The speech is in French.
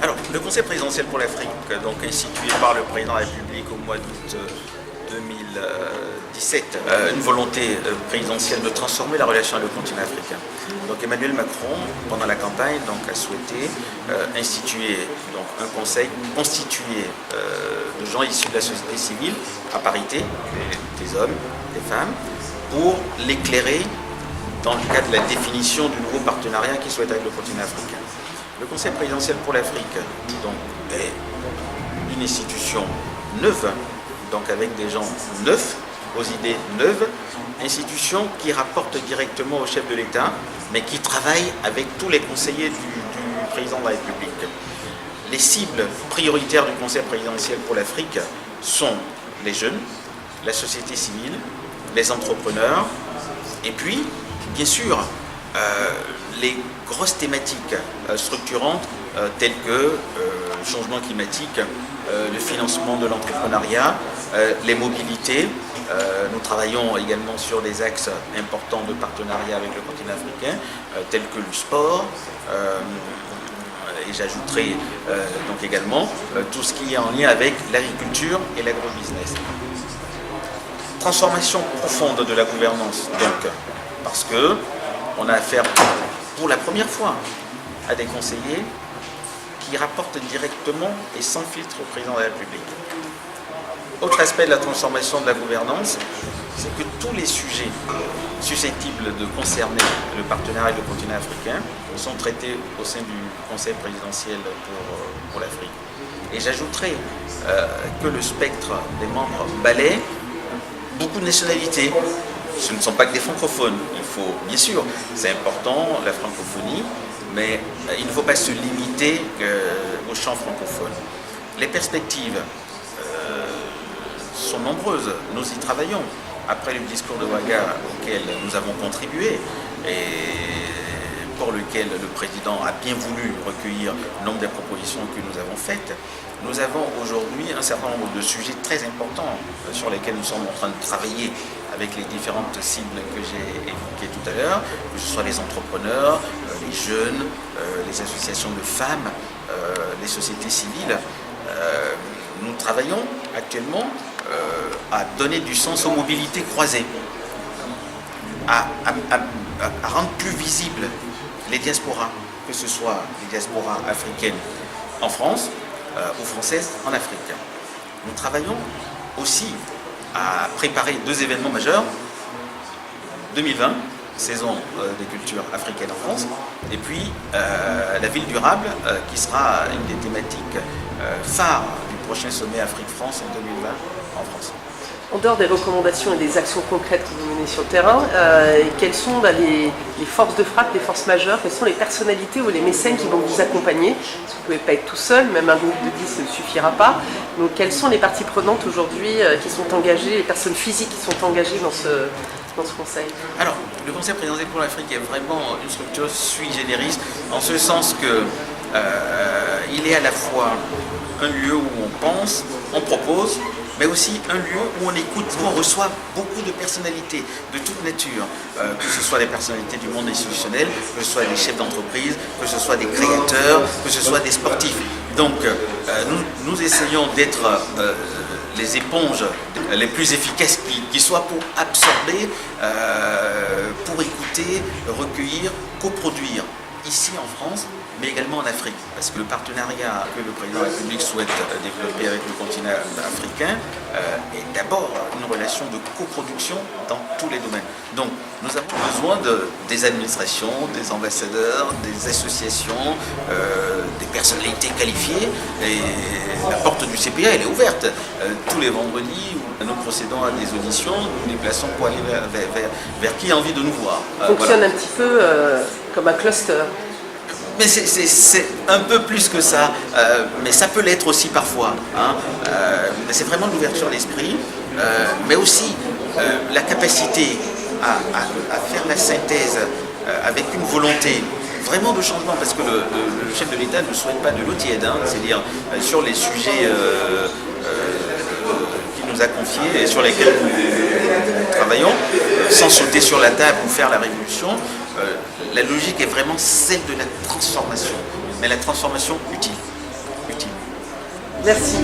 Alors, le Conseil présidentiel pour l'Afrique, donc institué par le président de la République au mois d'août 2017, une volonté présidentielle de transformer la relation avec le continent africain. Donc Emmanuel Macron, pendant la campagne, a souhaité instituer un conseil constitué de gens issus de la société civile, à parité, des hommes, des femmes, pour l'éclairer dans le cadre de la définition du nouveau partenariat qu'il souhaite avec le continent africain. Le Conseil présidentiel pour l'Afrique est une institution neuve, avec des gens neufs, aux idées neuves, institution qui rapporte directement au chef de l'État, mais qui travaille avec tous les conseillers du président de la République. Les cibles prioritaires du Conseil présidentiel pour l'Afrique sont les jeunes, la société civile, les entrepreneurs, et puis, bien sûr, les grosses thématiques structurantes telles que le changement climatique, le financement de l'entrepreneuriat, les mobilités. Nous travaillons également sur des axes importants de partenariat avec le continent africain, tels que le sport, et j'ajouterai également tout ce qui est en lien avec l'agriculture et l'agrobusiness. Transformation profonde de la gouvernance, parce que on a affaire pour la première fois à des conseillers qui rapportent directement et sans filtre au président de la République. Autre aspect de la transformation de la gouvernance, c'est que tous les sujets susceptibles de concerner le partenariat avec le continent africain sont traités au sein du Conseil présidentiel pour l'Afrique. Et j'ajouterai que le spectre des membres balaie beaucoup de nationalités. Ce ne sont pas que des francophones. Il faut, bien sûr, c'est important, la francophonie, mais il ne faut pas se limiter au champ francophone. Les perspectives sont nombreuses. Nous y travaillons. Après le discours de Ouaga auquel nous avons contribué et pour lequel le président a bien voulu recueillir le nombre des propositions que nous avons faites, nous avons aujourd'hui un certain nombre de sujets très importants sur lesquels nous sommes en train de travailler avec les différentes cibles que j'ai évoquées tout à l'heure, que ce soit les entrepreneurs, les jeunes, les associations de femmes, les sociétés civiles. Nous travaillons actuellement à donner du sens aux mobilités croisées, à rendre plus visibles les diasporas, que ce soit les diasporas africaines en France ou françaises en Afrique. Nous travaillons aussi à préparer 2 événements majeurs. 2020, saison des cultures africaines en France, et puis la ville durable qui sera une des thématiques phares du prochain sommet Afrique-France en 2020 en France. En dehors des recommandations et des actions concrètes que vous menez sur le terrain, quelles sont les forces de frappe, les forces majeures, quelles sont les personnalités ou les mécènes qui vont vous accompagner? Parce que vous ne pouvez pas être tout seul, même un groupe de 10 ne suffira pas. Donc quelles sont les parties prenantes aujourd'hui qui sont engagées, les personnes physiques qui sont engagées dans ce conseil? Alors, le Conseil présidentiel pour l'Afrique est vraiment une structure sui generis, en ce sens que il est à la fois un lieu où on pense, on propose, mais aussi un lieu où on écoute, où on reçoit beaucoup de personnalités de toute nature, que ce soit des personnalités du monde institutionnel, que ce soit des chefs d'entreprise, que ce soit des créateurs, que ce soit des sportifs. Donc nous essayons d'être les éponges les plus efficaces qui soient pour absorber, pour écouter, recueillir, coproduire, ici en France, mais également en Afrique. Parce que le partenariat que le président de la République souhaite développer avec le continent africain est d'abord une relation de coproduction dans tous les domaines. Donc nous avons besoin des administrations, des ambassadeurs, des associations, des personnalités qualifiées. Et la porte du CPA, elle est ouverte. Tous les vendredis, nous procédons à des auditions, nous nous déplaçons pour aller vers qui a envie de nous voir. Fonctionne un petit peu comme un cluster. Mais c'est un peu plus que ça, mais ça peut l'être aussi parfois. C'est vraiment l'ouverture d'esprit, mais aussi la capacité à faire la synthèse avec une volonté vraiment de changement, parce que le chef de l'État ne souhaite pas de l'eau tiède, c'est-à-dire sur les sujets qu'il nous a confiés et sur lesquels nous travaillons, sans sauter sur la table ou faire la révolution. La logique est vraiment celle de la transformation, mais la transformation utile. utile. Merci.